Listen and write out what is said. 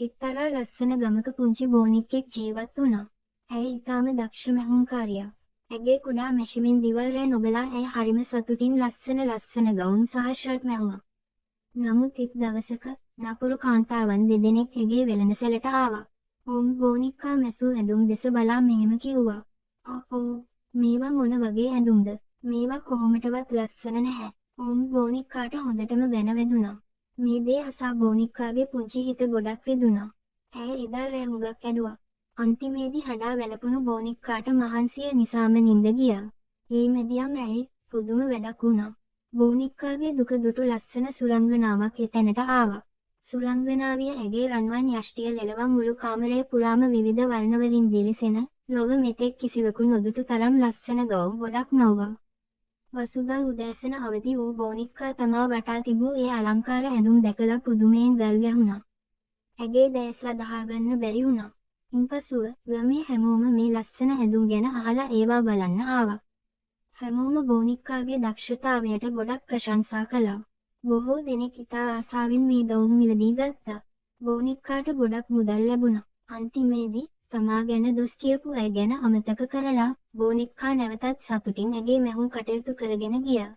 එක්තරා ලස්සන ගමක පුංචි බෝනික්ෙක් ජීවත් වුණා. ඇය ඊටාම දක්ෂ මැහුම්කාරියක්. ඇගේ කුඩා මැෂිමින් දිවල් රැ නොබලා ඇය හරිම සතුටින් ලස්සන ගවුම් සහ ෂර්ට් මැහුවා. නමුත් එක් දවසක නපුරු කාන්තාවන් දෙදෙනෙක් ඇගේ වෙළඳසැලට ආවා. ඔවුන් බෝනික්කා මැසූ ඇඳුම් දෙස බලා මෙහෙම කිව්වා. "ඔව්, මේවා මොන වගේ ඇඳුම්ද? මේවා කොහොමටවත් ලස්සන නැහැ." ඔවුන් බෝනික්කාට හොඳටම බැන වැදුනා. මේ දේ අසා බෝනික්කාගේ පුංචි හිත ගොඩක් රිදුනා. ඇය එදා රැ හුඟක් ඇඬුවා. අන්තිමේදී හඬා වැළපුණු බෝනික්කාට මහන්සිය නිසාම නිින්ද ගියා. ඒ මැදියම් රැයේ පුදුම වැඩක් වුණා. බෝනික්කාගේ දුක දුටු ලස්සන සුරංගනාවක් එතැනට ආවා. සුරංගනාවිය ඇගේ රන්වන් යෂ්ටිය ලෙලවා මුළු කාමරය පුරාම විවිධ වර්ණවලින් දිලිසෙන, ලොව මෙතෙක් කිසිවකු නොදුටු තරම් ලස්සන ගවුම් ගොඩක් මව්වා. වසුදා උදෑසන අවදි වූ බෝනික්කා තමා වටා තිබූ ඒ අලංකාර ඇඳුම් දැකලා පුදුමයෙන් ගල් ගැහුණා. ඇගේ දැස් අදහාගන්න බැරි වුණා. ඉන්පසුව ගමේ හැමෝම මේ ලස්සන ඇඳුම් ගැන අහලා ඒවා බලන්න ආවා. හැමෝම බෝනික්කාගේ දක්ෂතාවයට ගොඩක් ප්‍රශංසා කළා. බොහෝ දෙනෙක් ඉතා ආසාවෙන් මේ ගවුම් මිලදී ගත්තා. බෝනික්කාට ගොඩක් මුදල් ලැබුණා. අන්තිමේදී තමා ගැන දොස් කියපු අය ගැන අමතක කරලා බෝනික්කා නැවතත් සතුටින් ඇගේ මැහුම් කටයුතු කරගෙන ගියා.